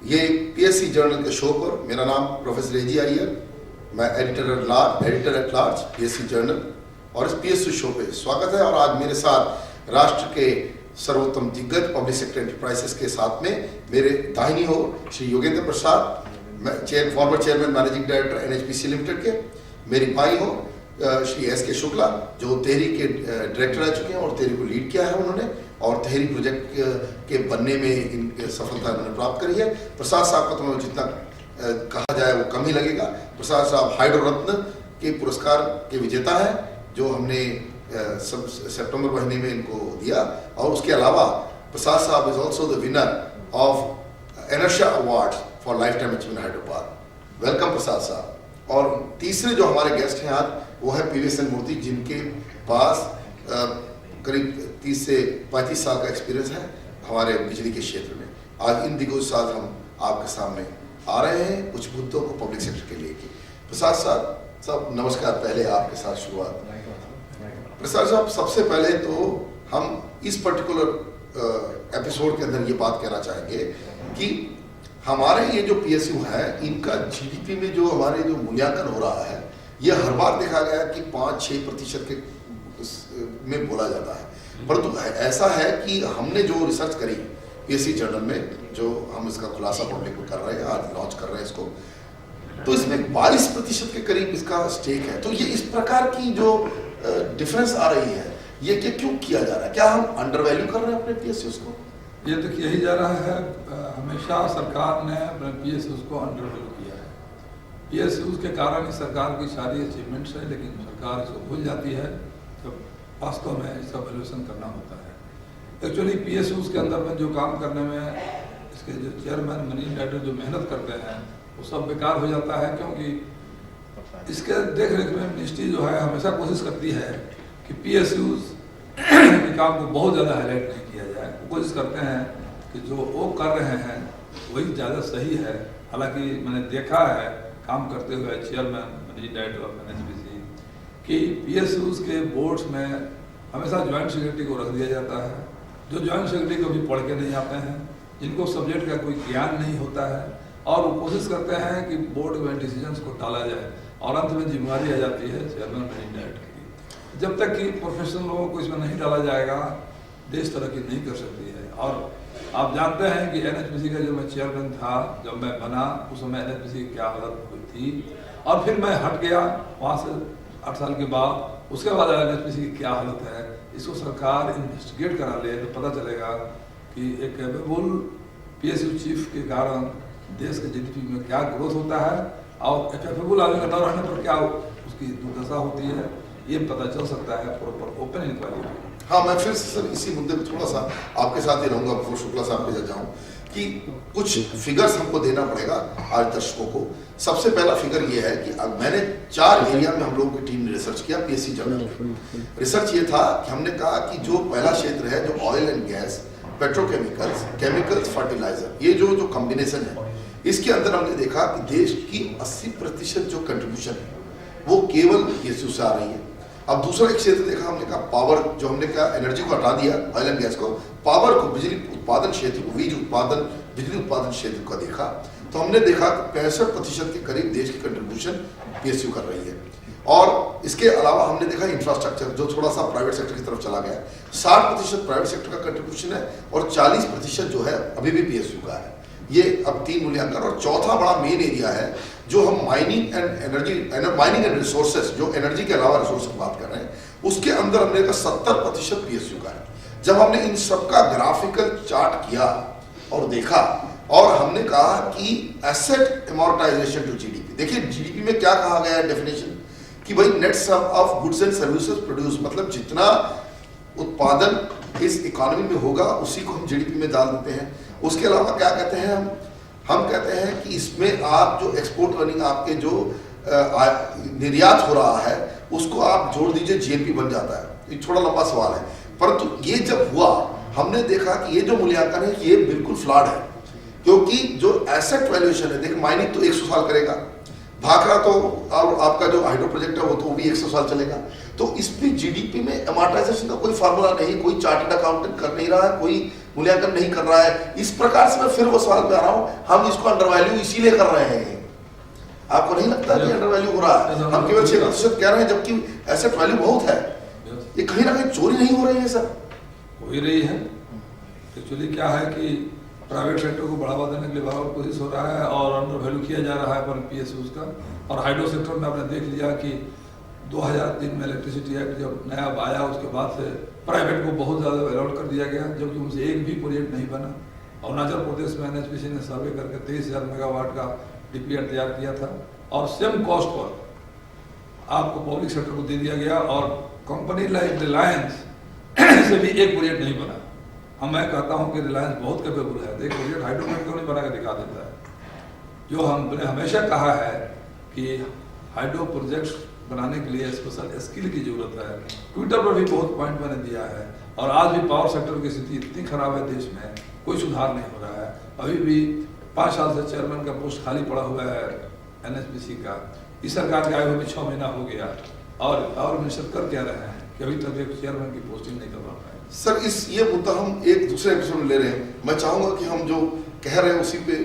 ये PSC journal के show पर मेरा नाम प्रोफेसर एजी अय्यर, मैं editor at large PSC journal और इस पीएससी शो पे स्वागत है। और आज मेरे साथ राष्ट्र के सर्वोत्तम दिग्गज पब्लिक सेक्टर एंटरप्राइजेस के साथ में मेरे दाहिनी ओर Shri Yogendra Prasad, former chairman managing director NHPC limited के, मेरी बाई हो श्री एस के शुक्ला जो तेहरी के डायरेक्टर रह चुके हैं और तेहरी को लीड किया है उन्होंने, और तेहरी प्रोजेक्ट के बनने में इन सफलता उन्होंने प्राप्त करी है। प्रसाद साहब का तो मैं जितना कहा जाए वो कम ही लगेगा। प्रसाद साहब हाइड्रो रत्न के पुरस्कार के विजेता हैं जो हमने सितंबर महीने में इनको दिया, और उसके अलावा प्रसाद साहब is also the winner of inertia award for lifetime achievement Hyderabad. Welcome Prasad साहब। और तीसरे जो हमारे गेस्ट हैं आज वो है पीवीएसएन मूर्ति, जिनके पास करीब 30 से 35 साल का एक्सपीरियंस है हमारे बिजली के क्षेत्र में। आज इन दिग्गजों के साथ हम आपके सामने आ रहे हैं कुछ मुद्दों को पब्लिक सेक्टर के लिए की। प्रसाद साहब नमस्कार। पहले आपके साथ शुरुआत। प्रसाद साहब, सबसे पहले तो हम इस पर्टिकुलर एपिसोड के अंदर ये बात कहना चाहेंगे कि हमारे ये जो पीएसयू है इनका जीडीपी में जो हमारे जो मूल्यांकन हो रहा है ये हर बार देखा गया कि 5-6% के में बोला जाता है, परंतु ऐसा है कि हमने जो रिसर्च करी पीएससी जर्नल में, जो हम इसका खुलासा पब्लिक में कर रहे हैं, आज लॉन्च कर रहे हैं इसको, तो इसमें 22% के करीब इसका स्टेक है। तो ये इस प्रकार की जो डिफरेंस आ रही है ये क्यों किया जा रहा है? क्या हम अंडर वैल्यू कर रहे हैं अपने पीएसयूज को? ये तो यही जा रहा है। हमेशा सरकार ने अपने पीएसयूज को अंडर वैल्यू किया है। पीएसयूज के कारण ही सरकार की सारी अचीवमेंट्स है, लेकिन सरकार इसको भूल जाती है जब वास्तव में इसका वैल्यूएशन करना होता है। एक्चुअली पीएसयूज के अंदर में जो काम करने में इसके जो चेयरमैन मैनेजिंग डायरेक्टर जो मेहनत करते हैं वो सब बेकार हो जाता है, क्योंकि इसके देख रेख में मिनिस्ट्री जो है हमेशा कोशिश करती है कि पीएसयूज के काम को बहुत ज़्यादा हाईलाइट नहीं किया जाए। वो कोशिश करते हैं कि जो वो कर रहे हैं वही ज़्यादा सही है। हालांकि मैंने देखा है काम करते हुए chairman managing director of NHPC कि पीएसयूज के बोर्ड्स में हमेशा ज्वाइंट सेक्रेटरी को रख दिया जाता है, जो ज्वाइंट सेक्रेटरी को भी पढ़ के नहीं आते हैं, जिनको सब्जेक्ट का कोई ज्ञान नहीं होता है, और वो कोशिश करते हैं कि बोर्ड में डिसीजंस को टाला जाए और अंत में जिम्मेदारी आ जाती है चेयरमैन मैनेजिंग डायरेक्टर की। जब तक कि प्रोफेशनल लोगों को इसमें नहीं डाला जाएगा देश तरक्की नहीं कर सकती है। और आप जानते हैं कि एनएचपीसी का जो मैं चेयरमैन था, जब मैं बना उस समय एनएचपीसी की क्या हालत हुई थी, और फिर मैं हट गया वहाँ से 8 साल के बाद। उसके बाद एनएचपीसी की क्या हालत है इसको सरकार इन्वेस्टिगेट करा ले तो पता चलेगा कि एक कैपेबल पीएसयू चीफ के कारण देश के जीडीपी में क्या ग्रोथ होता है और कैपेबल आदमी का न रहने पर क्या उसकी दुर्दशा होती है, ये पता चल सकता है प्रॉपर ओपन इंक्वायरी। हाँ, मैं फिर सर इसी मुद्दे पर थोड़ा सा आपके साथ ही रहूंगा बफोर शुक्ला साहब पे जाऊँ कि कुछ फिगर्स हमको देना पड़ेगा आज दर्शकों को। सबसे पहला फिगर ये है कि अब मैंने 4 एरिया में हम लोगों की टीम ने रिसर्च किया पीएससी जर्नल। रिसर्च ये था कि हमने कहा कि जो पहला क्षेत्र है जो oil and gas, petrochemicals, chemicals, fertiliser, ये जो कॉम्बिनेशन है, इसके अंदर हमने देखा कि देश की 80% जो कंट्रीब्यूशन है वो केवल पीएसयू से आ रही है। अब दूसरा एक क्षेत्र देखा हमने कहा पावर, जो हमने कहा एनर्जी को हटा दिया ऑयल एंड गैस को, पावर को, बिजली उत्पादन क्षेत्र को, बिजली उत्पादन क्षेत्र को देखा, तो हमने देखा कि 65% के करीब देश की कंट्रीब्यूशन पीएसयू कर रही है। और इसके अलावा हमने देखा इंफ्रास्ट्रक्चर जो थोड़ा सा प्राइवेट सेक्टर की तरफ चला गया, 60% प्राइवेट सेक्टर का कंट्रीब्यूशन है और 40% जो है अभी भी पीएसयू का है। ये अब 3 मूल्यांकन। और चौथा बड़ा मेन एरिया है जो हम माइनिंग एंड रिसोर्सेज, जो एनर्जी के अलावा रिसोर्स की बात कर रहे हैं, उसके अंदर हमने कहा 70% पीएसयू का है। जब हमने इन सबका ग्राफिकल चार्ट किया और देखा, और हमने कहा कि एसेट अमोर्टाइजेशन टू जीडीपी, देखिए जीडीपी में क्या कहा गया है डेफिनेशन कि भाई net sum of goods and services produce, मतलब जितना उत्पादन इस इकोनॉमी में होगा उसी को हम जीडीपी में डाल देते हैं। उसके अलावा क्या कहते हैं हम कहते हैं कि इसमें आप जो एक्सपोर्ट अर्निंग आपके जो निर्यात हो रहा है उसको आप जोड़ दीजिए, जीएनपी बन जाता है। ये थोड़ा लंबा सवाल है, परंतु ये जब हुआ हमने देखा कि ये जो मूल्यांकन है ये बिल्कुल फ्लॉड है, क्योंकि जो एसेट वैल्यूएशन है, देखिए माइनिंग तो 100 साल करेगा, भाखड़ा तो और आपका जो हाइड्रो प्रोजेक्ट है वो तो भी 100 साल चलेगा, तो इस पे जीडीपी में अमोर्टाइजेशन का कोई फार्मूला नहीं, कोई चार्टर्ड अकाउंटेंट कर नहीं रहा है, कोई मूल्यांकन नहीं कर रहा है। इस प्रकार से मैं फिर वो सवाल पे आ रहा हूँ, हम इसको अंडर वैल्यू इसीलिए कर रहे हैं, आपको नहीं लगता कि अंडर वैल्यू हो रहा है? हम केवल 6% कह रहे हैं जबकि एसेट वैल्यू बहुत है। ये कहीं ना कहीं चोरी नहीं हो रही है सर? हो ही रही है। एक्चुअली क्या है कि प्राइवेट सेक्टर को बढ़ावा देने के लिए बराबर कोशिश हो रहा है और अंडर वैल्यू किया जा रहा है पर PSUs का। और हाइड्रो सेक्टर में आपने देख लिया कि 2003 में इलेक्ट्रिसिटी एक्ट जब नया आया उसके बाद से प्राइवेट को बहुत ज़्यादा अलॉट कर दिया गया, जबकि उनसे एक भी प्रोजेक्ट नहीं बना। अरुणाचल प्रदेश में NHPC ने सर्वे करके 23,000 मेगावाट का DPR तैयार किया था और सेम कॉस्ट पर आपको पब्लिक सेक्टर को दे दिया गया और कंपनी लाइक रिलायंस से भी एक प्रोजेक्ट नहीं बना। अब मैं कहता हूं कि रिलायंस बहुत कैपेबल है, एक प्रोजेक्ट हाइड्रोमेट क्यों नहीं बना के दिखा देता है? जो हमने हमेशा कहा है कि हाइड्रो प्रोजेक्ट बनाने के लिए स्पेशल स्किल की जरूरत है। ट्विटर पर भी बहुत पॉइंट मैंने दिया है और आज भी पावर सेक्टर की स्थिति इतनी खराब है देश में, कोई सुधार नहीं हो रहा है। अभी भी 5 साल से चेयरमैन का पोस्ट खाली पड़ा हुआ है NHPC का। इस सरकार के आए हुए भी 6 महीना हो गया और मिनिस्टर कर क्या रहे हैं कि अभी तक एक चेयरमैन की पोस्टिंग नहीं करवा पाए। सर ये मुद्दा हम एक दूसरे एपिसोड में ले रहे हैं, मैं चाहूंगा कि हम जो कह रहे हैं उसी पे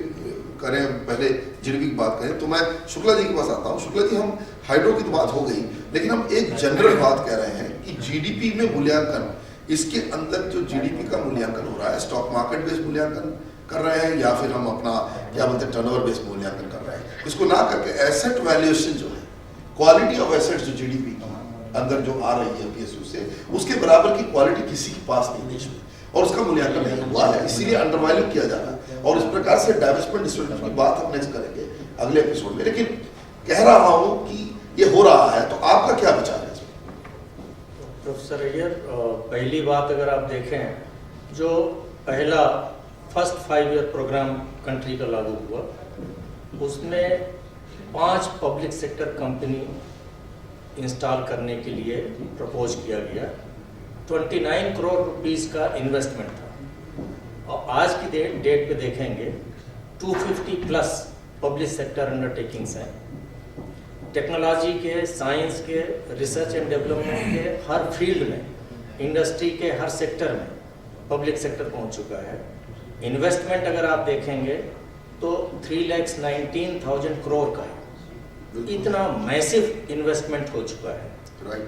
करें, पहले GDP की बात करें। तो मैं शुक्ला जी के पास आता हूँ। शुक्ला जी, हम हाइड्रो की तो बात हो गई, लेकिन हम एक जनरल बात कह रहे हैं कि GDP में मूल्यांकन, इसके अंदर जो GDP का मूल्यांकन हो रहा है, स्टॉक मार्केट बेस्ड मूल्यांकन कर रहे हैं या फिर हम अपना क्या बोलते हैं टर्नओवर बेस्ड मूल्यांकन कर रहे हैं, इसको ना करके एसेट वैल्यूएशन जो है, क्वालिटी ऑफ एसेट्स जो GDP अंदर जो आ रही है PSU से, उसके बराबर की क्वालिटी किसी के पास नहीं देश में, और उसका मूल्यांकन नहीं हुआ है, इसीलिए अंडर वैल्यू किया जा रहा है। और इस प्रकार से डाइवेस्टमेंट डिस्ट्रीब्यूशन की बात हम नेक्स्ट करेंगे अगले एपिसोड में, लेकिन कह रहा हूं कि ये हो रहा है, तो आपका क्या विचार है इसमें? प्रोफेसर अय्यर, पहली बात अगर आप देखें, जो पहला फर्स्ट 5 ईयर प्रोग्राम कंट्री का लागू हुआ, उसमें 5 पब्लिक सेक्टर कंपनी इंस्टॉल करने के लिए प्रपोज किया गया। 29 करोड़ रुपीस का इन्वेस्टमेंट था और आज की डेट पे देखेंगे 250 प्लस पब्लिक सेक्टर अंडरटेकिंग्स हैं। टेक्नोलॉजी के, साइंस के, रिसर्च एंड डेवलपमेंट के हर फील्ड में, इंडस्ट्री के हर सेक्टर में पब्लिक सेक्टर पहुंच चुका है। इन्वेस्टमेंट अगर आप देखेंगे तो 3,19,000 करोड़ का है। इतना मैसिव इन्वेस्टमेंट हो चुका है।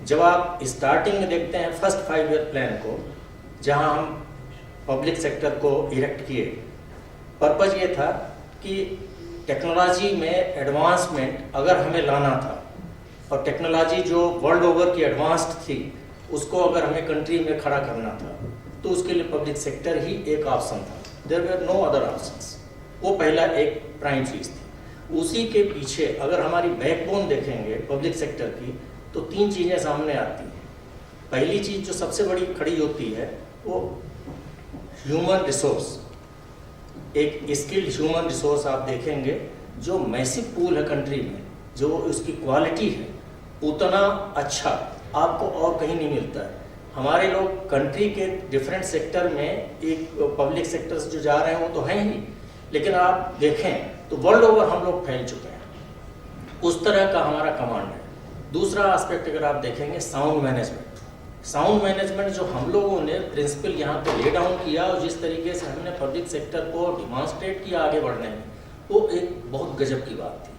जब आप स्टार्टिंग में देखते हैं फर्स्ट 5 ईयर प्लान को, जहां हम पब्लिक सेक्टर को इरेक्ट किए, पर्पज ये था कि टेक्नोलॉजी में एडवांसमेंट अगर हमें लाना था और टेक्नोलॉजी जो वर्ल्ड ओवर की एडवांस्ड थी उसको अगर हमें कंट्री में खड़ा करना था, तो उसके लिए पब्लिक सेक्टर ही एक ऑप्शन था। There were no other options. वो पहला एक प्राइम चीज थी। उसी के पीछे अगर हमारी बैकबोन देखेंगे पब्लिक सेक्टर की, तो 3 चीजें सामने आती हैं। पहली चीज जो सबसे बड़ी खड़ी होती है वो ह्यूमन रिसोर्स। एक स्किल्ड ह्यूमन रिसोर्स आप देखेंगे, जो मैसिव पूल है कंट्री में, जो उसकी क्वालिटी है, उतना अच्छा आपको और कहीं नहीं मिलता है। हमारे लोग कंट्री के डिफरेंट सेक्टर में एक पब्लिक सेक्टर से जो जा रहे हैं वो तो हैं ही, लेकिन आप देखें तो वर्ल्ड ओवर हम लोग फैल चुके हैं। उस तरह का हमारा कमांड है। दूसरा एस्पेक्ट अगर आप देखेंगे, साउंड मैनेजमेंट। साउंड मैनेजमेंट जो हम लोगों ने प्रिंसिपल यहाँ पे ले डाउन किया और जिस तरीके से हमने पब्लिक सेक्टर को डिमॉन्स्ट्रेट किया आगे बढ़ने में, वो एक बहुत गजब की बात थी।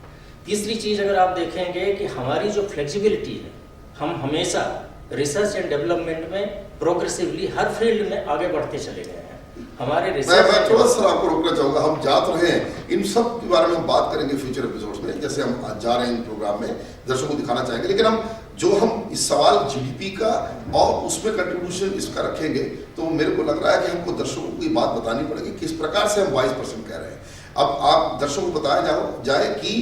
तीसरी चीज़ अगर आप देखेंगे कि हमारी जो फ्लेक्सिबिलिटी है, हम हमेशा रिसर्च एंड डेवलपमेंट में प्रोग्रेसिवली हर फील्ड में आगे बढ़ते चले गए हैं। हमारे मैं थोड़ा सा आपको रोकना चाहूंगा, हम जा तो रहे हैं, इन सब के बारे में हम बात करेंगे फ्यूचर एपिसोड्स में, जैसे हम आज जा रहे हैं इन प्रोग्राम में दर्शकों को दिखाना चाहेंगे, लेकिन हम इस सवाल GDP का और उसमें कंट्रीब्यूशन इसका रखेंगे, तो मेरे को लग रहा है कि हमको दर्शकों को ये बात बतानी पड़ेगी किस प्रकार से हम 22% कह रहे हैं। अब आप दर्शकों को बताया जाए कि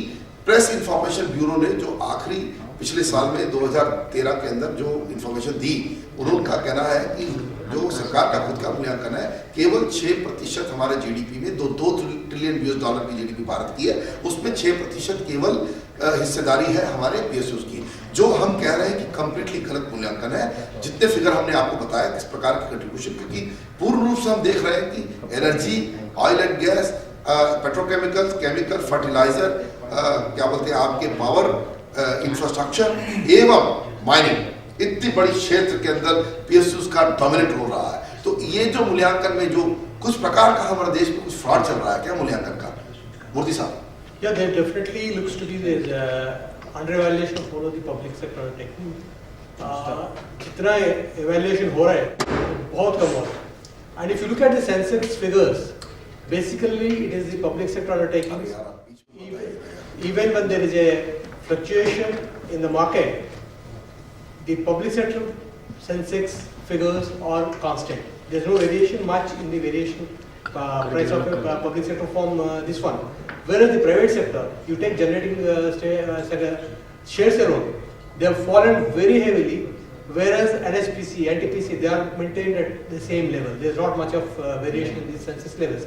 प्रेस इंफॉर्मेशन ब्यूरो ने जो आखिरी पिछले साल में 2013 के अंदर जो इंफॉर्मेशन दी, उनका कहना है कि जो सरकार का खुद का मूल्यांकन है, केवल 6% हमारे GDP में, 2 ट्रिलियन US$ की GDP भारत की है, उसमें 6% केवल हिस्सेदारी है हमारे PSUs की, जो हम कह रहे हैं कि कंप्लीटली गलत मूल्यांकन है। जितने फिगर हमने आपको बताया किस प्रकार की कंट्रीब्यूशन, क्योंकि पूर्ण रूप से हम देख रहे हैं कि energy, oil and gas, petrochemicals, chemical, fertiliser, क्या बोलते हैं आपके पावर इंफ्रास्ट्रक्चर एवं माइनिंग, इतनी बड़ी क्षेत्र के अंदर PSUs का डोमिनेट हो रहा है। तो ये जो मूल्यांकन में जो कुछ प्रकार का हमारे देश में कुछ फ्रॉड चल रहा है क्या मूल्यांकन का, मूर्ति साहब? Yeah, there definitely looks to be the under-evaluation of all of the public sector undertaking. जितना evaluation हो रहा है बहुत कम हो रहा है. And if you look at the census figures, basically it is the public sector undertaking. Even when there is a fluctuation in the market, the public sector census figures are constant. There is no variation much in the variation price of public sector from this one. Whereas the private sector, you take generating shares alone, they have fallen very heavily. Whereas NHPC, NTPC, they are maintained at the same level. There is not much of variation in the census levels.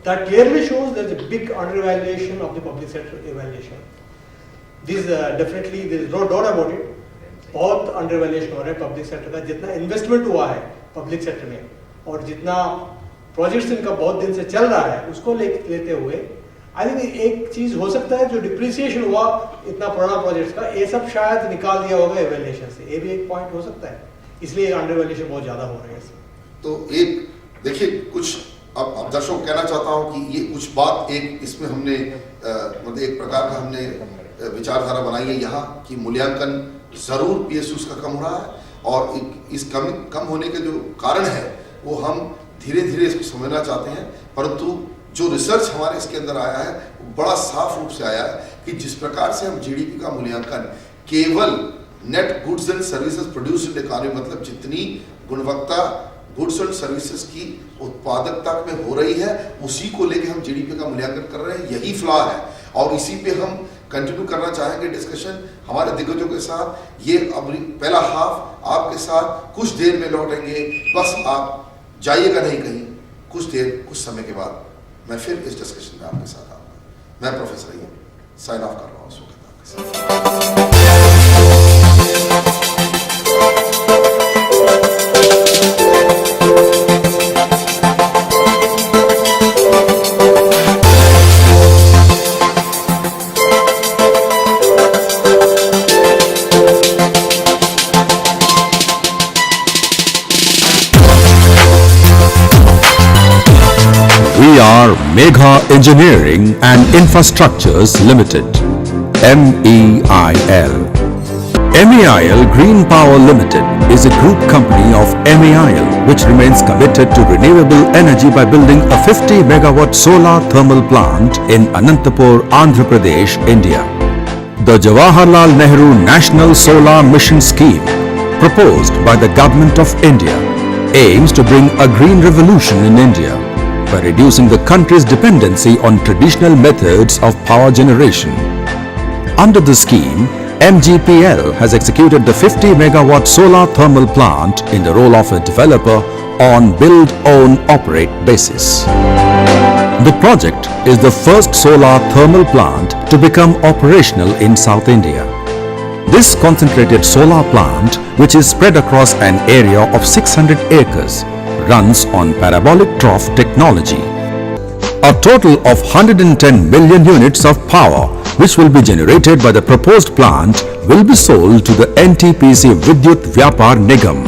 That clearly shows there is a big undervaluation of the public sector evaluation. This definitely there is no doubt about it. बहुत अंडरवैल्यूएशन हो रहा है public sector का, जितना investment हुआ है public sector में और जितना प्रोजेक्ट्स इनका बहुत दिन से चल रहा है उसको लेते हुए आई थिंक एक चीज हो सकता है जो डिप्रिसिएशन हुआ इतना पुराना प्रोजेक्ट्स का, ये सब शायद निकाल दिया होगा एवैल्यूएशन से, ये भी एक पॉइंट हो सकता है, इसलिए अंडरवैल्यूएशन बहुत ज्यादा हो रहा है। तो एक देखिए कुछ अब दर्शकों को कहना चाहता हूं कि ये कुछ बात एक इसमें हमने मतलब एक प्रकार का हमने विचारधारा बनाई है यहाँ कि मूल्यांकन जरूर पीएसयूज का कम हो रहा है और इस कम होने के जो कारण है वो हम धीरे धीरे इसको समझना चाहते हैं, परंतु जो रिसर्च हमारे इसके अंदर आया है वो बड़ा साफ रूप से आया है कि जिस प्रकार से हम जीडीपी का मूल्यांकन केवल net goods and services produced in economy, मतलब जितनी गुणवत्ता गुड्स एंड सर्विसेज की उत्पादकता में हो रही है उसी को लेकर हम जीडीपी का मूल्यांकन कर रहे हैं, यही फ्लॉ है और इसी पे हम कंटिन्यू करना चाहेंगे डिस्कशन हमारे दिग्गजों के साथ। ये अब पहला हाफ आपके साथ कुछ देर में लौटेंगे, बस आप जाइएगा नहीं कहीं, कुछ देर कुछ समय के बाद मैं फिर इस डिस्कशन में आपके साथ आऊंगा। मैं प्रोफेसर अय्यर साइन ऑफ कर रहा हूँ। We are Megha Engineering and Infrastructures Limited, MEIL. MEIL Green Power Limited is a group company of MEIL which remains committed to renewable energy by building a 50 megawatt solar thermal plant in Anantapur, Andhra Pradesh, India. The Jawaharlal Nehru National Solar Mission Scheme, proposed by the Government of India, aims to bring a green revolution in India by reducing the country's dependency on traditional methods of power generation. Under the scheme, MGPL has executed the 50 megawatt solar thermal plant in the role of a developer on build, own, operate basis. The project is the first solar thermal plant to become operational in South India. This concentrated solar plant, which is spread across an area of 600 acres, runs on parabolic trough technology. A total of 110 million units of power which will be generated by the proposed plant will be sold to the NTPC Vidyut Vyapar Nigam,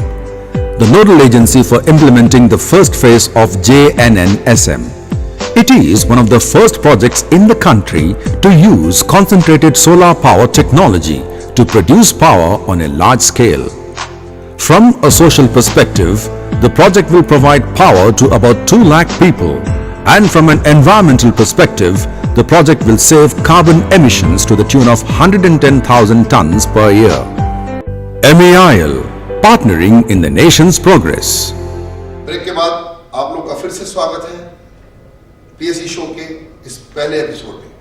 the nodal agency for implementing the first phase of JNNSM. It is one of the first projects in the country to use concentrated solar power technology to produce power on a large scale. From a social perspective, the project will provide power to about 2 lakh people, and from an environmental perspective, the project will save carbon emissions to the tune of 110,000 tons per year. MEIL, partnering in the nation's progress. Break के बाद आप लोग का फिर से स्वागत है PSC show के इस पहले एपिसोड में,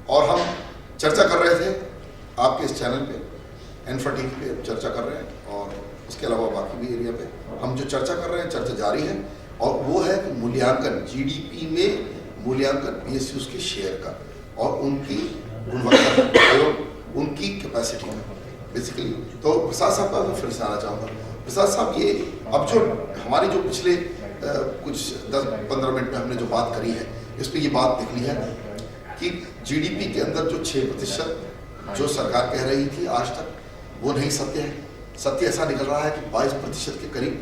और हम चर्चा कर रहे थे आपके इस चैनल पे इन्फा टीवी पे चर्चा कर रहे हैं और उसके अलावा बाकी भी एरिया पे हम जो चर्चा कर रहे हैं, चर्चा जारी है, और वो है कि मूल्यांकन जीडीपी में मूल्यांकन पीएसयूज के शेयर का और उनकी गुणवत्ता और उनकी कैपेसिटी का बेसिकली। तो प्रसाद साहब का मैं फिर से आना चाहूँगा। प्रसाद साहब, ये अब जो हमारी जो पिछले कुछ 10-15 मिनट में हमने जो बात करी है, इस पर ये बात निकली है कि जीडीपी के अंदर जो 6% जो सरकार कह रही थी आज तक, वो नहीं सत्य है। सत्य ऐसा निकल रहा है कि 22% के करीब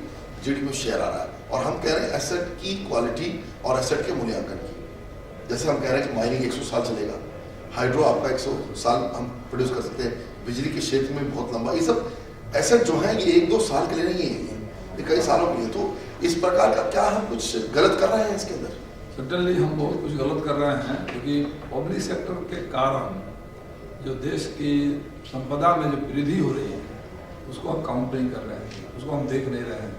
जीडीपी में शेयर आ रहा है। और हम कह रहे हैं एसेट की क्वालिटी और एसेट के मूल्यांकन की। जैसे हम कह रहे हैं कि माइनिंग 100 साल चलेगा, हाइड्रो आपका 100 साल हम प्रोड्यूस कर सकते हैं, बिजली के क्षेत्र में बहुत लंबा, ये सब एसेट जो है ये 1-2 साल के लिए नहीं है, ये कई सालों के लिए। तो इस प्रकार का क्या हम कुछ गलत कर रहे हैं इसके अंदर? सर्टनली हम बहुत कुछ गलत कर रहे हैं, क्योंकि पब्लिक सेक्टर के कारण जो देश की संपदा में जो वृद्धि हो रही है उसको हम काउंट नहीं कर रहे हैं, उसको हम देख नहीं रहे हैं।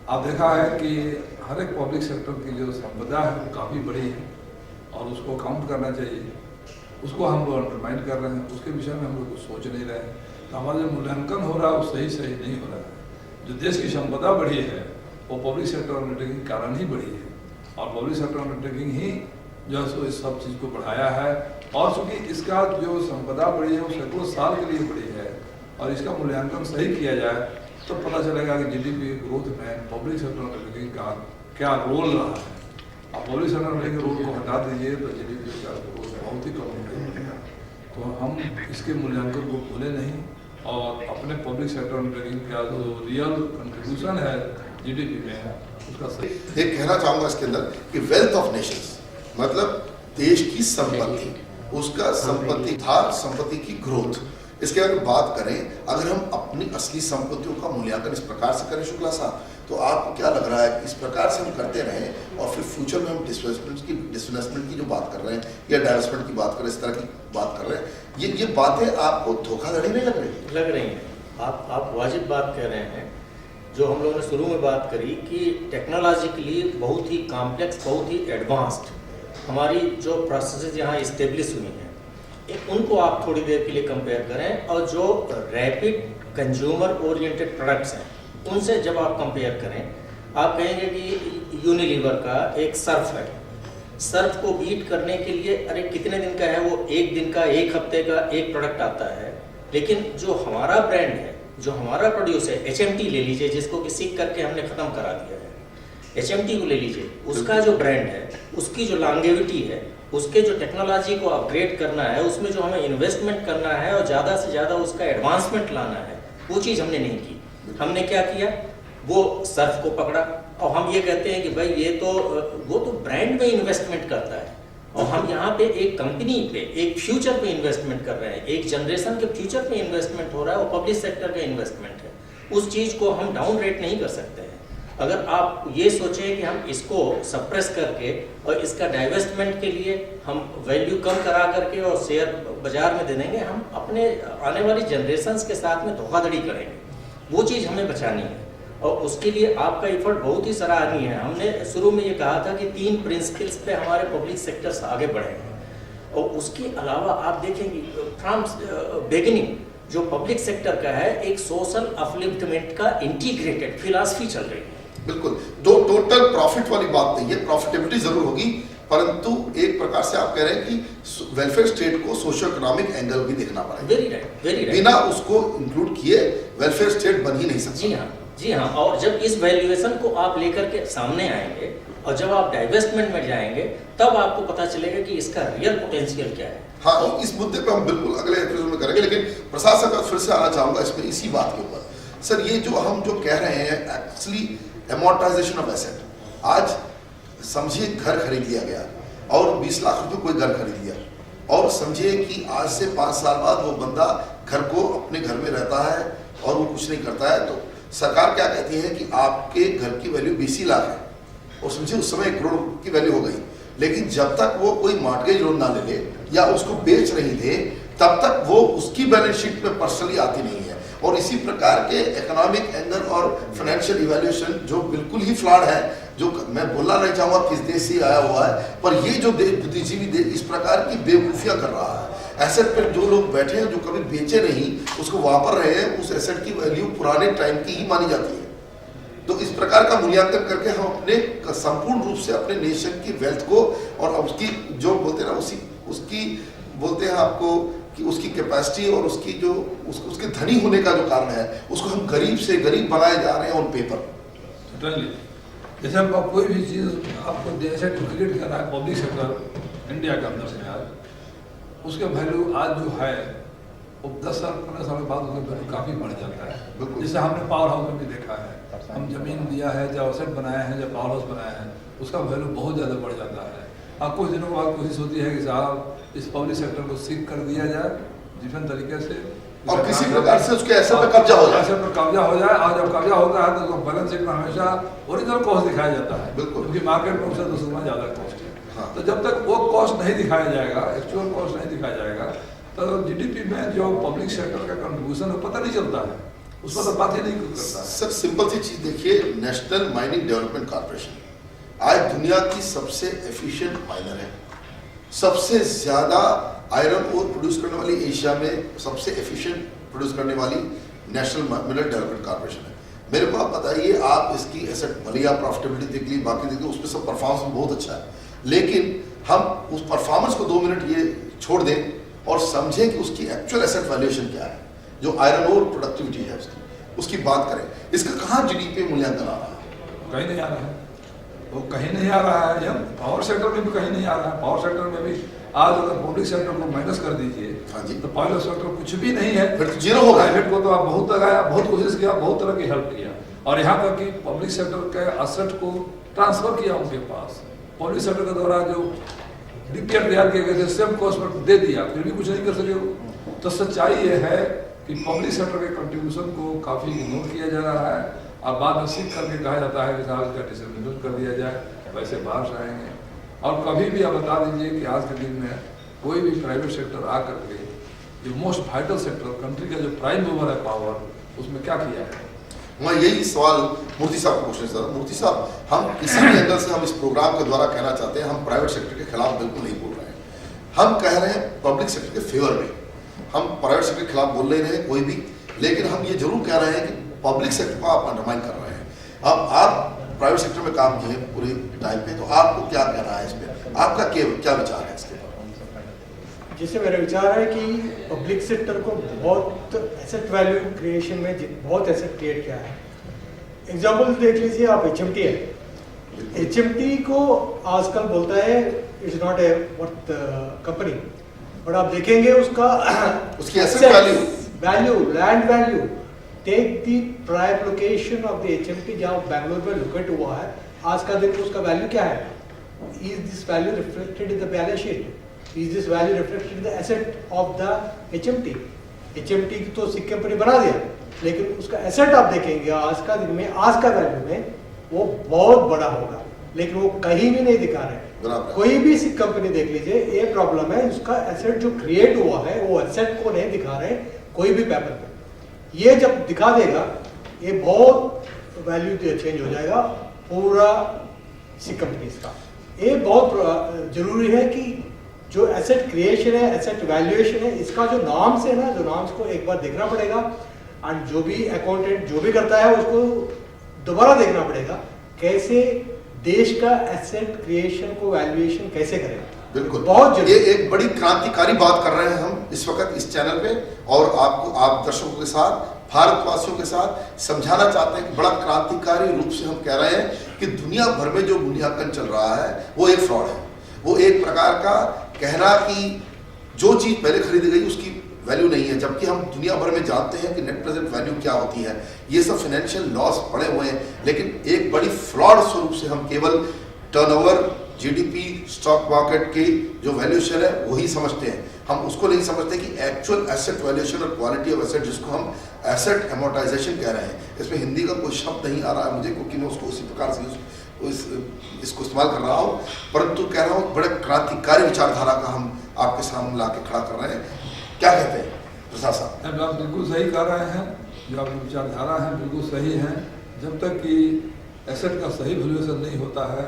आप देखा है कि हर एक पब्लिक सेक्टर की जो संपदा है वो काफ़ी बड़ी है और उसको काउंट करना चाहिए, उसको हम लोग अंडरमाइन कर रहे हैं, उसके विषय में हम लोग कुछ सोच नहीं रहे हैं। तो हमारा जो मूल्यांकन हो रहा है वो सही नहीं हो रहा है। जो देश की संपदा बढ़ी है वो पब्लिक सेक्टर अंडरटेकिंग के कारण ही बढ़ी है, और पब्लिक सेक्टर अंडरटेकिंग ही जो है सो इस सब चीज़ को बढ़ाया है। और चूँकि इसका जो संपदा बढ़ी है वो सैकड़ों साल के लिए बढ़ी है, और इसका मूल्यांकन सही किया जाए तो पता चलेगा कि जीडीपी ग्रोथ में पब्लिक सेक्टर अंडरटेकिंग का क्या रोल रहा है। आप पब्लिक सेक्टर अंडरटेकिंग रोल को हटा दीजिए तो जीडीपी का ग्रोथ बहुत ही कम हो जाएगा। तो हम इसके मूल्यांकन को भूले नहीं, और अपने पब्लिक सेक्टर अंडरटेकिंग का जो रियल कंट्रीब्यूशन है जीडीपी में उसका सही। एक कहना चाहूँगा इसके अंदर कि वेल्थ ऑफ नेशंस मतलब देश की संपत्ति, उसका संपत्ति की ग्रोथ, इसके अगर बात करें, अगर हम अपनी असली संपत्तियों का मूल्यांकन इस प्रकार से करें शुक्ला साहब, तो आपको क्या लग रहा है कि इस प्रकार से हम करते रहें और फिर फ्यूचर में हम डिसइन्वेस्टमेंट की जो बात कर रहे हैं या डाइवर्समेंट की बात कर रहे हैं, इस तरह की बात कर रहे हैं, ये बातें आपको धोखाधड़ी नहीं लग रही? लग रही हैं। आप वाजिब बात कह रहे हैं। जो हम लोगों ने शुरू में बात करी कि टेक्नोलॉजिकली बहुत ही कॉम्प्लेक्स, बहुत ही एडवांस्ड हमारी जो प्रोसेसेस यहाँ इस्टेब्लिश हुई हैं, उनको आप थोड़ी देर के लिए कंपेयर करें, और जो रैपिड कंज्यूमर ओरिएंटेड प्रोडक्ट्स हैं उनसे जब आप कंपेयर करें, आप कहेंगे कि यूनिलीवर का एक सर्फ है, सर्फ को बीट करने के लिए अरे कितने दिन का है वो, 1 दिन का, 1 हफ्ते का एक प्रोडक्ट आता है। लेकिन जो हमारा ब्रांड है, जो हमारा प्रोड्यूस है, HMT ले लीजिए, जिसको कि सीख करके हमने ख़त्म करा दिया है, HMT को ले लीजिए, उसका जो ब्रांड है, उसकी जो लॉन्गेविटी है, उसके जो टेक्नोलॉजी को अपग्रेड करना है, उसमें जो हमें इन्वेस्टमेंट करना है और ज़्यादा से ज़्यादा उसका एडवांसमेंट लाना है, वो चीज़ हमने नहीं की। हमने क्या किया, वो सर्फ को पकड़ा और हम ये कहते हैं कि भाई ये तो वो तो ब्रांड में इन्वेस्टमेंट करता है, और हम यहाँ पे एक कंपनी पे, एक फ्यूचर पे इन्वेस्टमेंट कर रहे हैं, एक जनरेशन के फ्यूचर पे इन्वेस्टमेंट हो रहा है, वो पब्लिक सेक्टर का इन्वेस्टमेंट है। उस चीज़ को हम डाउन रेट नहीं कर सकते हैं। अगर आप ये सोचें कि हम इसको सप्रेस करके और इसका डाइवेस्टमेंट के लिए हम वैल्यू कम करा करके और शेयर बाजार में दे देंगे, हम अपने आने वाली जनरेशन्स के साथ में धोखाधड़ी करेंगे। वो चीज़ हमें बचानी है, और उसके लिए आपका एफर्ट बहुत ही सराहनीय है। हमने शुरू में ये कहा था कि 3 प्रिंसिपल्स पे हमारे पब्लिक सेक्टर्स आगे बढ़ेंगे, और उसके अलावा आप देखेंगे फ्रॉम बिगिनिंग जो पब्लिक सेक्टर का है, एक सोशल अपलिफ्टमेंट का इंटीग्रेटेड फिलॉसफी चल रही है। बिल्कुल, दो टोटल प्रॉफिट वाली बात नहीं है, प्रॉफिटेबिलिटी जरूर होगी, परंतु एक प्रकार से आप कह रहे हैं कि वेलफेयर स्टेट को सोशो इकोनॉमिक एंगल भी देखना पड़ेगा। Very right, very right. बिना उसको इंक्लूड किए वेलफेयर स्टेट बन ही नहीं सकता। जी हाँ, जी हाँ। और जब इस वैल्यूएशन को आप लेकर के सामने आएंगे और जब आप डाइवेस्टमेंट में जाएंगे, तब आपको पता चलेगा कि इसका रियल पोटेंशियल क्या है। हाँ, इस मुद्दे पे हम बिल्कुल अगले एपिसोड में करेंगे, लेकिन प्रसाद साहब फिर से आना चाहूंगा इसमें, इसी बात के ऊपर। सर, ये जो हम जो कह रहे हैं एक्चुअली एमोर्टाइजेशन ऑफ एसेट, आज समझिए घर खरीद लिया गया और 20 लाख रुपए कोई घर खरीद लिया, और समझिए कि आज से 5 साल बाद वो बंदा घर को अपने घर में रहता है और वो कुछ नहीं करता है, तो सरकार क्या कहती है कि आपके घर की वैल्यू 20 लाख है, और समझिए उस समय 1 करोड़ की वैल्यू हो गई। लेकिन जब तक वो कोई मॉर्गेज लोन ना ले ले या उसको बेच नहीं दे, तब तक वो उसकी बैलेंस शीट में पर्सनली आती नहीं है। और इसी प्रकार के इकोनॉमिक एंगल और फाइनेंशियल इवैल्यूएशन जो बिल्कुल ही फ्लॉड है, जो मैं बोलना नहीं चाहूँगा किस देश से आया हुआ है, पर ये जो बुद्धिजीवी देश इस प्रकार की बेवकूफ़ियाँ कर रहा है। एसेट पर जो लोग बैठे हैं, जो कभी बेचे नहीं, उसको वापर रहे हैं, उस एसेट की वैल्यू पुराने टाइम की ही मानी जाती है। तो इस प्रकार का मूल्यांकन करके हम अपने संपूर्ण रूप से अपने नेशन की वेल्थ को और उसकी जो बोलते हैं ना, उसकी बोलते हैं आपको कि उसकी कैपेसिटी और उसकी जो उसके धनी होने का जो कारण है, उसको हम गरीब से गरीब बनाए जा रहे हैं ऑन पेपर। जैसे हम कोई भी चीज़ आपको जैसे क्रिएट कर रहा है पब्लिक सेक्टर इंडिया के अंदर से, आज उसके वैल्यू आज जो है वो 10 साल 15 साल के बाद उसका वैल्यू काफ़ी बढ़ जाता है। बिल्कुल। जैसे हमने पावर हाउस में भी देखा है, हम जमीन दिया है, जब एसेट बनाया है, जब पावर हाउस बनाया है, उसका वैल्यू बहुत ज़्यादा बढ़ जाता है। अब कुछ दिनों के बाद कोशिश होती है कि साहब इस पब्लिक सेक्टर को सील कर दिया जाए डिफरेंट तरीके से, और किसी प्रकार से उसके एसेट पे कब्जा हो जाए। एसेट पर कब्जा हो जाए, और जब कब्जा होता है तो उसको बैलेंस शीट में हमेशा ओरिजिनल कॉस्ट दिखाया जाता है। बिल्कुल। क्योंकि मार्केट में उससे 2 गुना ज़्यादा कॉस्ट है। हाँ। तो जब तक वो कॉस्ट नहीं दिखाया जाएगा, एक्चुअल कॉस्ट नहीं दिखाया जाएगा, तो जीडीपी में जो पब्लिक सेक्टर का कंट्रीब्यूशन है पता नहीं चलता है, उस पर तो बात ही नहीं करता है। सर सिंपल सी चीज देखिए, नेशनल माइनिंग डेवलपमेंट कॉर्पोरेशन आज दुनिया की सबसे एफिशिएंट माइनर है। सबसे ज्यादा आयरन ओर प्रोड्यूस करने वाली एशिया में सबसे एफिशिएंट प्रोड्यूस करने वाली नेशनल मिनरल डेवलपमेंट कॉर्पोरेशन है। मेरे को आप बताइए, आप इसकी एसेट भले आप प्रॉफिटेबिलिटी देख ली, बाकी देख ली, उसमें सब परफॉर्मेंस बहुत अच्छा है, लेकिन हम उस परफॉर्मेंस को 2 मिनट ये छोड़ दें और समझें कि उसकी एक्चुअल एसेट वैल्यूएशन क्या है, जो आयरन ओर प्रोडक्टिविटी है उसकी बात करें। इसका कहाँ जीडीपी मूल्यांकन आ रहा है? कहीं नहीं आ रहा है, वो कहीं नहीं आ रहा है। हम पावर सेक्टर में भी कहीं नहीं आ रहा है। पावर सेक्टर में भी आज अगर पब्लिक सेक्टर को माइनस कर दीजिए, हाँ जी। तो प्राइवेट सेक्टर कुछ भी नहीं है, फिर तो जीरो होगा। प्राइवेट को तो आप बहुत लगाया, बहुत कोशिश किया, बहुत तरह की हेल्प किया, और यहाँ तक कि पब्लिक सेक्टर के एसेट को ट्रांसफर किया उनके पास। पब्लिक सेक्टर के द्वारा जो डीपीआर तैयार किए गए थे सेम कॉस्ट पर दे दिया, फिर भी कुछ नहीं कर सके वो। तो सच्चाई ये है कि पब्लिक सेक्टर के कंट्रीब्यूशन को काफ़ी इग्नोर किया जा रहा है, और बाद में सीख करके कहा जाता है कि साहब इसका डिसएबल कर दिया जाए, वैसे बाहर से आएंगे। और कभी भी आप बता दीजिए कि आज के दिन में कोई भी प्राइवेट सेक्टर आ करके जो मोस्ट वाइटल सेक्टर, कंट्री का जो प्राइम मूवर है पावर, उसमें क्या किया है? मैं यही सवाल मूर्ति साहब को पूछना चाहता हूँ। मूर्ति साहब, हम किसी भी एंगल से हम इस प्रोग्राम के द्वारा कहना चाहते हैं, हम प्राइवेट सेक्टर के खिलाफ बिल्कुल नहीं बोल रहे हैं। हम कह रहे हैं पब्लिक सेक्टर के फेवर में, हम प्राइवेट सेक्टर के खिलाफ बोल नहीं रहे कोई भी, लेकिन हम ये जरूर कह रहे हैं कि पब्लिक सेक्टर को आप अंडरमाइन कर रहे हैं। अब आप प्राइवेट सेक्टर में काम किए पूरे टाइम पे, तो आपको क्या कहना है इस पर? आपका क्या विचार है इसके बारे में? जैसे मेरा विचार है कि पब्लिक सेक्टर को बहुत एसेट वैल्यू क्रिएशन में बहुत एसेट क्रिएट किया है। एग्जाम्पल देख लीजिए आप, एचएमटी है। एचएमटी को आजकल बोलता है it's not a worth company, but आप देखेंगे उसका उसकी asset value, land value, take the prime location of the HMT जहाँ बैंगलोर में लोकेट हुआ है, आज का दिन उसका वैल्यू क्या है? Is this value reflected in the balance sheet? Is this value reflected in the asset of the HMT? HMT की तो सिक्के कंपनी बना दिया, लेकिन उसका एसेट आप देखेंगे आज का दिन में, आज का वैल्यू में वो बहुत बड़ा होगा, लेकिन वो कहीं भी नहीं दिखा रहे। कोई भी सिक्के कंपनी देख लीजिए, ये प्रॉब्लम है, उसका एसेट जो क्रिएट हुआ है वो एसेट को नहीं दिखा रहे कोई भी पेपर पे। ये जब दिखा देगा, ये बहुत वैल्यू चेंज हो जाएगा पूरा सिक्के कंपनीज का। ये बहुत जरूरी है कि जो एसेट क्रिएशन है, एसेट वैल्यूएशन है, इसका जो नॉर्म्स है ना, जो नॉर्म्स को एक बार देखना पड़ेगा, एंड जो भी अकाउंटेंट जो भी करता है उसको दोबारा देखना पड़ेगा कैसे देश का एसेट क्रिएशन को वैल्यूएशन कैसे करें। बिल्कुल, बहुत ये एक बड़ी क्रांतिकारी बात कर रहे हैं हम इस वक्त इस चैनल पे, और आपको, आप दर्शकों के साथ, भारतवासियों के साथ समझाना चाहते हैं कि बड़ा क्रांतिकारी रूप से हम कह रहे हैं कि दुनिया भर में जो मूल्यांकन चल रहा है वो एक फ्रॉड है। वो एक प्रकार का कहना कि जो चीज पहले खरीदी गई उसकी वैल्यू नहीं है, जबकि हम दुनिया भर में जानते हैं कि नेट प्रेजेंट वैल्यू क्या होती है। ये सब फाइनेंशियल लॉस पड़े हुए हैं, लेकिन एक बड़ी फ्रॉड स्वरूप से हम केवल टर्नओवर, जीडीपी, स्टॉक मार्केट की जो वैल्यूएशन है वही समझते हैं। हम उसको नहीं समझते कि एक्चुअल एसेट वैल्यूएशन और क्वालिटी ऑफ एसेट, जिसको हम एसेट एमोर्टाइजेशन कह रहे हैं। इसमें हिंदी का कोई शब्द नहीं आ रहा है मुझे, क्योंकि मैं उसको उसी प्रकार से इसको इस्तेमाल कर रहा हूँ, परंतु कह रहा हूँ बड़े क्रांतिकारी विचारधारा का हम आपके सामने ला के खड़ा कर रहे हैं। क्या कहते हैं प्रसाद साहब? आप बिल्कुल सही कह रहे हैं, जो आपकी विचारधारा है बिल्कुल सही है। जब तक कि एसेट का सही वैल्यूएशन नहीं होता है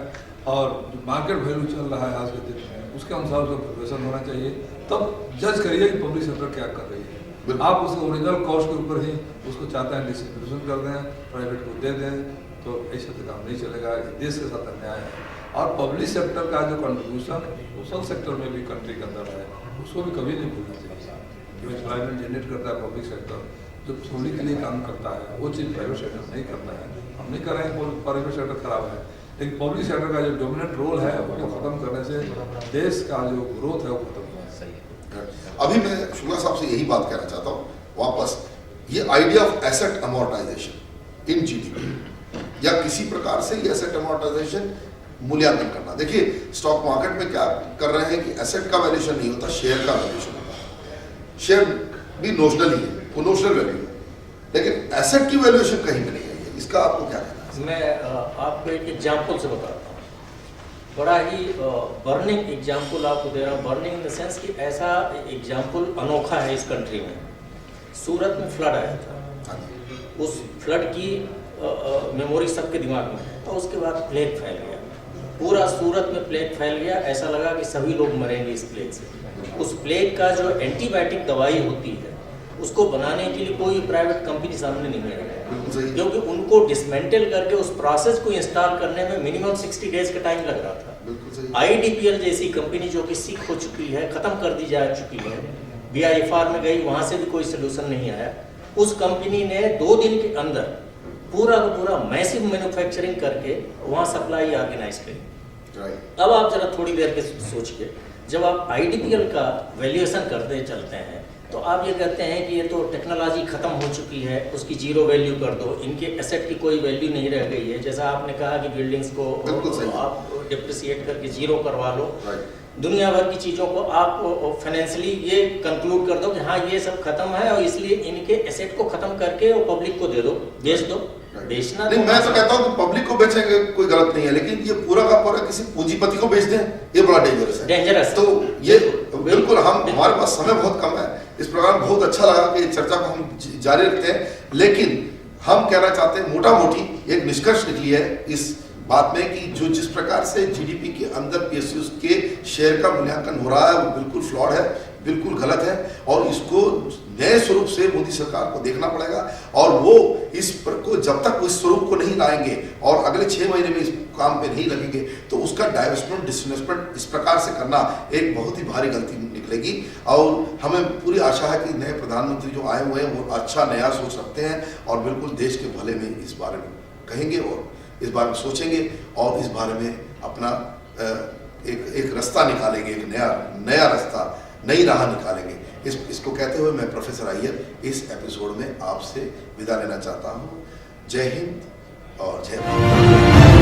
और जो मार्केट वैल्यू चल रहा है आज के दिन में, उसके अनुसार उसका वैल्यूएशन होना चाहिए, तब जज करिए कि पब्लिक सेक्टर क्या कर रही है। आप उसको ओरिजिनल कॉस्ट के ऊपर ही उसको चाहते हैं डिस्ट्रीब्यूशन कर दें, प्राइवेट को दे दें, तो ऐसे तो काम नहीं चलेगा। देश के साथ अन्याय है। और पब्लिक सेक्टर का जो कंट्रीब्यूशन सोशल सेक्टर में भी कंट्री के अंदर है, उसको भी कभी नहीं भूलना चाहिए। जो एम्प्लॉयमेंट जनरेट करता है पब्लिक सेक्टर, जो सोनी के लिए काम करता है, वो चीज़ प्राइवेट सेक्टर नहीं करता है। हम नहीं कर रहे हैं प्राइवेट सेक्टर खराब है, लेकिन पब्लिक सेक्टर का जो डोमिनेंट रोल है उसको खत्म करने से देश का जो ग्रोथ है वो खत्म होगा। सही है। अभी मैं शुक्ला साहब से यही बात कहना चाहता हूँ वापस, ये idea of asset amortisation in GDP या किसी प्रकार से ये एसेट अमोर्टाइजेशन मूल्यांकन करना। देखिए स्टॉक मार्केट में क्या कर रहे हैं कि एसेट का वैल्यूएशन नहीं होता, शेयर का वैल्यूएशन होता है। शेयर भी नोशनल ही है, वो नोशनल वैल्यू है, लेकिन एसेट की वैल्यूएशन कहीं भी नहीं है। इसका आपको क्या कहना है? मैं आपको एक एग्जाम्पल से बताता हूँ, बड़ा ही बर्निंग एग्जाम्पल आपको दे रहा हूँ। बर्निंग इन द सेंस कि ऐसा एग्जाम्पल अनोखा है इस कंट्री में। सूरत में फ्लड आया था, उस फ्लड की मेमोरी सबके दिमाग में है, और उसके बाद प्लेग फैल गया, पूरा सूरत में प्लेग फैल गया। ऐसा लगा कि सभी लोग मरेंगे इस प्लेग से। उस प्लेग का जो एंटीबायोटिक दवाई होती है उसको बनाने के लिए कोई प्राइवेट कंपनी सामने नहीं है, क्योंकि उनको डिसमेंटल करके उस प्रोसेस को इंस्टॉल करने में मिनिमम 60 डेज का टाइम लग रहा था। IDPL जैसी कंपनी जो कि सीख हो चुकी है, खत्म कर दी जा चुकी है, BIFR में गई, वहां से भी कोई सोल्यूशन नहीं आया। उस कंपनी ने 2 दिन के अंदर पूरा का पूरा मैसिव मैन्युफैक्चरिंग करके वहां सप्लाई ऑर्गेनाइज करी। अब आप जरा थोड़ी देर के सोचिए, जब आप IDPL का वैल्यूएशन करते चलते हैं तो आप ये कहते हैं कि ये तो टेक्नोलॉजी खत्म हो चुकी है, उसकी जीरो वैल्यू कर दो, इनके एसेट की कोई वैल्यू नहीं रह गई है। जैसा आपने कहा कि बिल्डिंग्स को आप डिप्रिसिएट करके जीरो करवा लो, दुनिया भर की चीज़ों को आप फाइनेंशियली ये कंक्लूड कर दो कि हाँ ये सब खत्म है, और इसलिए इनके एसेट को खत्म करके वो पब्लिक को दे दो, बेच दो। बेचना नहीं, मैं तो कहता हूँ कि पब्लिक को बेचेंगे कोई गलत नहीं है, लेकिन ये पूरा का पूरा किसी पूंजीपति को बेच दें, ये बड़ा डेंजरस है। डेंजरस तो ये बिल्कुल, हम हमारे पास समय बहुत कम है, इस प्रोग्राम बहुत अच्छा लगा कि चर्चा को हम जारी रखते हैं, लेकिन हम कहना चाहते हैं मोटा मोटी एक निष्कर्ष निकली है इस बात में कि जो जिस प्रकार से जीडीपी के अंदर PSUs के शेयर का मूल्यांकन हो रहा है वो बिल्कुल फ्लॉड है, बिल्कुल गलत है, और इसको नए स्वरूप से मोदी सरकार को देखना पड़ेगा। और वो इस पर को जब तक उस स्वरूप को नहीं लाएंगे और अगले 6 महीने में इस काम पे नहीं लगेंगे तो उसका डाइवेस्टमेंट डिसइन्वेस्टमेंट इस प्रकार से करना एक बहुत ही भारी गलती निकलेगी। और हमें पूरी आशा है कि नए प्रधानमंत्री जो आए हुए हैं वो अच्छा नया सोच रखते हैं और बिल्कुल देश के भले में इस बारे में कहेंगे और इस बारे में सोचेंगे और इस बारे में अपना एक रास्ता निकालेंगे, एक नया रास्ता, नई राह निकालेंगे। इसको कहते हुए मैं प्रोफेसर अय्यर इस एपिसोड में आपसे विदा लेना चाहता हूँ। जय हिंद और जय भारत।